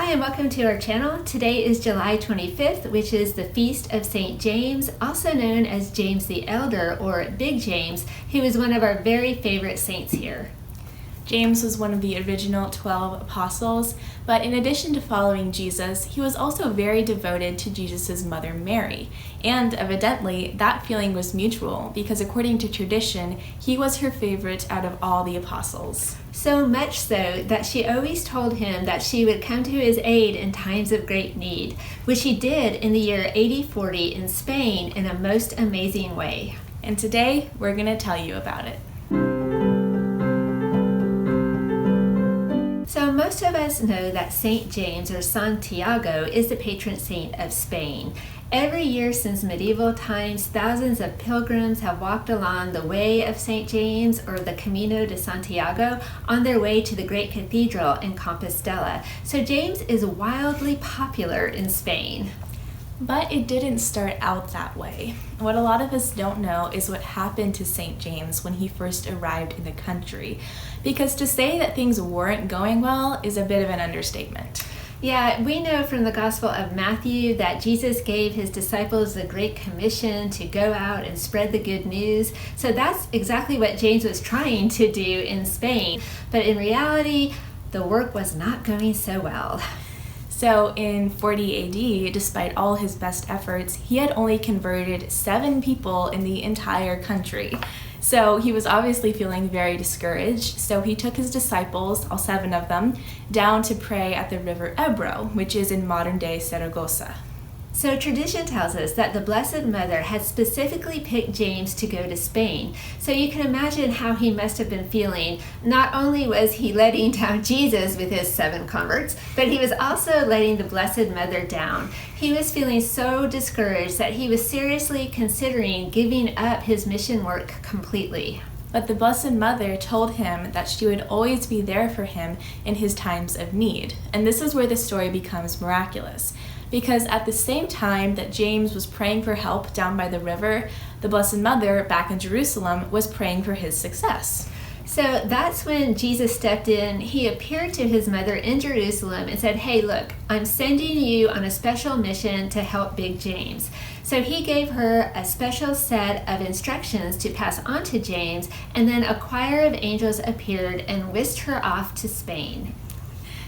Hi and welcome to our channel. Today is July 25th, which is the feast of St. James, also known as James the Elder or Big James, who is one of our very favorite saints here. James was one of the original 12 apostles, but in addition to following Jesus, he was also very devoted to Jesus' mother Mary. And evidently, that feeling was mutual because according to tradition, he was her favorite out of all the apostles. So much so that she always told him that she would come to his aid in times of great need, which she did in the year 8040 in Spain in a most amazing way. And today, we're going to tell you about it. So most of us know that St. James or Santiago is the patron saint of Spain. Every year since medieval times, thousands of pilgrims have walked along the way of St. James or the Camino de Santiago on their way to the great cathedral in Compostela. So James is wildly popular in Spain. But it didn't start out that way. What a lot of us don't know is what happened to St. James when he first arrived in the country. Because to say that things weren't going well is a bit of an understatement. Yeah, we know from the Gospel of Matthew that Jesus gave his disciples the Great Commission to go out and spread the good news. So that's exactly what James was trying to do in Spain. But in reality, the work was not going so well. So in 40 AD, despite all his best efforts, he had only converted 7 people in the entire country. So he was obviously feeling very discouraged. So he took his disciples, all 7 of them, down to pray at the river Ebro, which is in modern-day Saragossa. So tradition tells us that the Blessed Mother had specifically picked James to go to Spain. So you can imagine how he must have been feeling. Not only was he letting down Jesus with his 7 converts, but he was also letting the Blessed Mother down. He was feeling so discouraged that he was seriously considering giving up his mission work completely. But the Blessed Mother told him that she would always be there for him in his times of need. And this is where the story becomes miraculous. Because at the same time that James was praying for help down by the river, the Blessed Mother back in Jerusalem was praying for his success. So that's when Jesus stepped in. He appeared to his mother in Jerusalem and said, "Hey, look, I'm sending you on a special mission to help Big James." So he gave her a special set of instructions to pass on to James, and then a choir of angels appeared and whisked her off to Spain.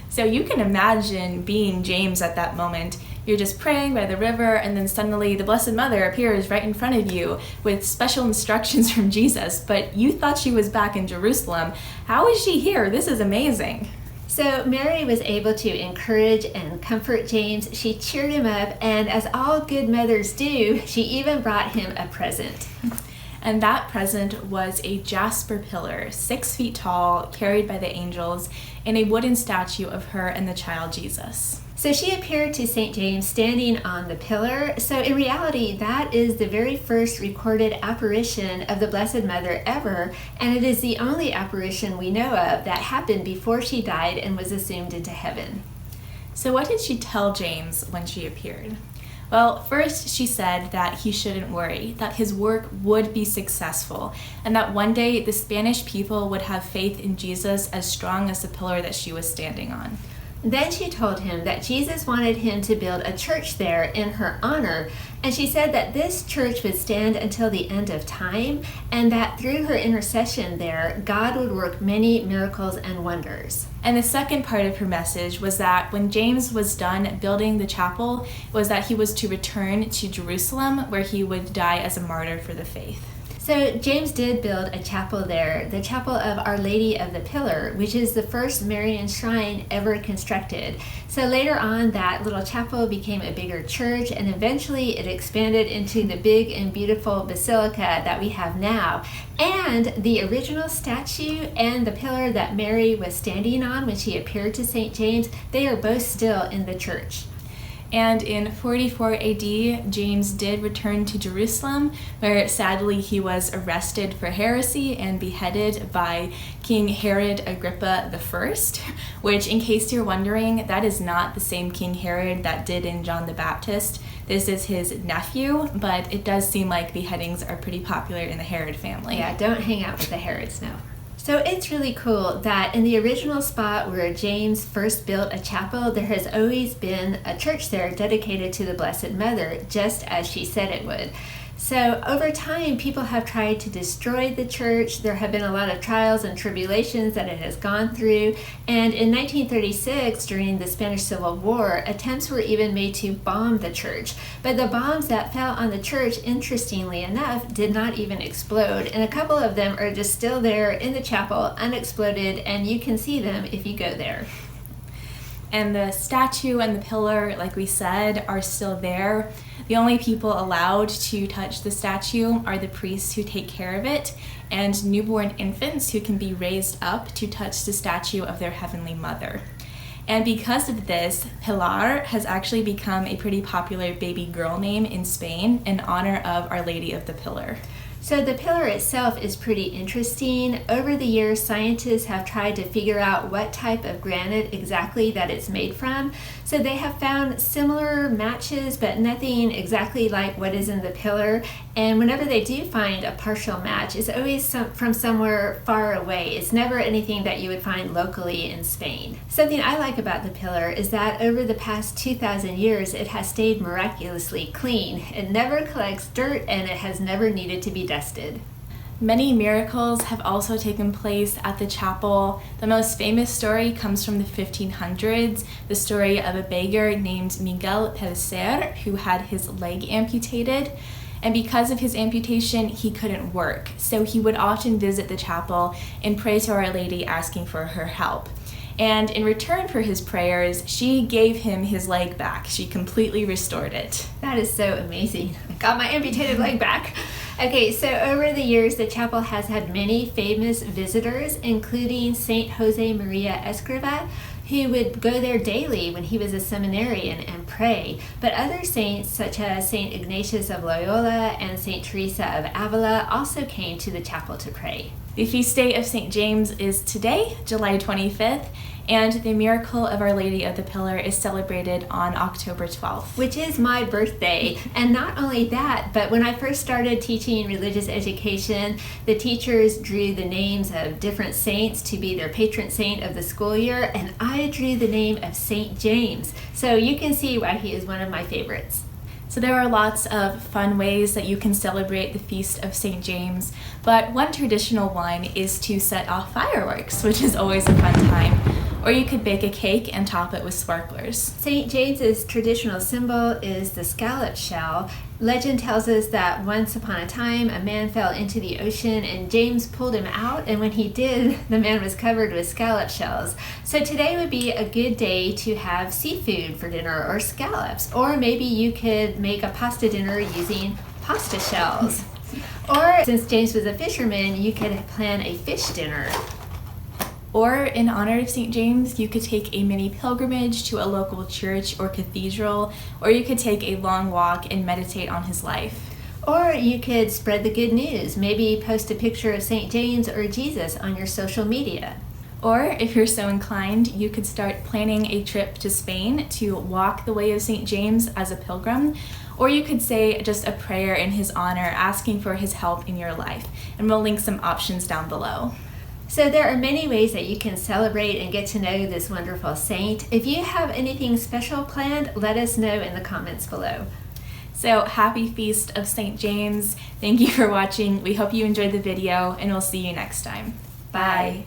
So you can imagine being James at that moment. You're just praying by the river, and then suddenly the Blessed Mother appears right in front of you with special instructions from Jesus, but you thought she was back in Jerusalem. How is she here? This is amazing. So Mary was able to encourage and comfort James. She cheered him up, and as all good mothers do, she even brought him a present. And that present was a jasper pillar, 6 feet tall, carried by the angels, and a wooden statue of her and the child Jesus. So she appeared to St. James standing on the pillar. So in reality, that is the very first recorded apparition of the Blessed Mother ever, and it is the only apparition we know of that happened before she died and was assumed into heaven. So what did she tell James when she appeared? Well, first she said that he shouldn't worry, that his work would be successful, and that one day the Spanish people would have faith in Jesus as strong as the pillar that she was standing on. Then she told him that Jesus wanted him to build a church there in her honor, and she said that this church would stand until the end of time, and that through her intercession there, God would work many miracles and wonders. And the second part of her message was that when James was done building the chapel, was that he was to return to Jerusalem, where he would die as a martyr for the faith. So James did build a chapel there, the Chapel of Our Lady of the Pillar, which is the first Marian shrine ever constructed. So later on, that little chapel became a bigger church, and eventually it expanded into the big and beautiful basilica that we have now. And the original statue and the pillar that Mary was standing on when she appeared to St. James, they are both still in the church. And in 44 AD, James did return to Jerusalem, where sadly he was arrested for heresy and beheaded by King Herod Agrippa I, which, in case you're wondering, that is not the same King Herod that did in John the Baptist. This is his nephew, but it does seem like beheadings are pretty popular in the Herod family. Yeah, don't hang out with the Herods, no. So So it's really cool that in the original spot where James first built a chapel, there has always been a church there dedicated to the Blessed Mother, just as she said it would. So over time, people have tried to destroy the church. There have been a lot of trials and tribulations that it has gone through. And in 1936, during the Spanish Civil War, attempts were even made to bomb the church. But the bombs that fell on the church, interestingly enough, did not even explode. And a couple of them are just still there in the chapel, unexploded, and you can see them if you go there. And the statue and the pillar, like we said, are still there. The only people allowed to touch the statue are the priests who take care of it and newborn infants who can be raised up to touch the statue of their Heavenly Mother. And because of this, Pilar has actually become a pretty popular baby girl name in Spain in honor of Our Lady of the Pillar. So the pillar itself is pretty interesting. Over the years, scientists have tried to figure out what type of granite exactly that it's made from. So they have found similar matches, but nothing exactly like what is in the pillar. And whenever they do find a partial match, it's always from somewhere far away. It's never anything that you would find locally in Spain. Something I like about the pillar is that over the past 2,000 years, it has stayed miraculously clean. It never collects dirt and it has never needed to be dusted. Many miracles have also taken place at the chapel. The most famous story comes from the 1500s, the story of a beggar named Miguel Pellicer who had his leg amputated. And because of his amputation, he couldn't work. So he would often visit the chapel and pray to Our Lady asking for her help. And in return for his prayers, she gave him his leg back. She completely restored it. That is so amazing. I got my amputated leg back. Okay, so over the years, the chapel has had many famous visitors, including Saint Jose Maria Escriva, who would go there daily when he was a seminarian and pray. But other saints, such as Saint Ignatius of Loyola and Saint Teresa of Avila, also came to the chapel to pray. The feast day of St. James is today, July 25th, and the miracle of Our Lady of the Pillar is celebrated on October 12th. Which is my birthday. And not only that, but when I first started teaching religious education, the teachers drew the names of different saints to be their patron saint of the school year, and I drew the name of St. James. So you can see why he is one of my favorites. So there are lots of fun ways that you can celebrate the Feast of St. James, but one traditional one is to set off fireworks, which is always a fun time. Or you could bake a cake and top it with sparklers. St. James's traditional symbol is the scallop shell. Legend tells us that once upon a time, a man fell into the ocean and James pulled him out, and when he did, the man was covered with scallop shells. So today would be a good day to have seafood for dinner or scallops, or maybe you could make a pasta dinner using pasta shells. Or since James was a fisherman, you could plan a fish dinner. Or in honor of St. James, you could take a mini pilgrimage to a local church or cathedral, or you could take a long walk and meditate on his life. Or you could spread the good news, maybe post a picture of St. James or Jesus on your social media. Or if you're so inclined, you could start planning a trip to Spain to walk the way of St. James as a pilgrim, or you could say just a prayer in his honor, asking for his help in your life. And we'll link some options down below. So there are many ways that you can celebrate and get to know this wonderful saint. If you have anything special planned, let us know in the comments below. So happy Feast of St. James. Thank you for watching. We hope you enjoyed the video, and we'll see you next time. Bye.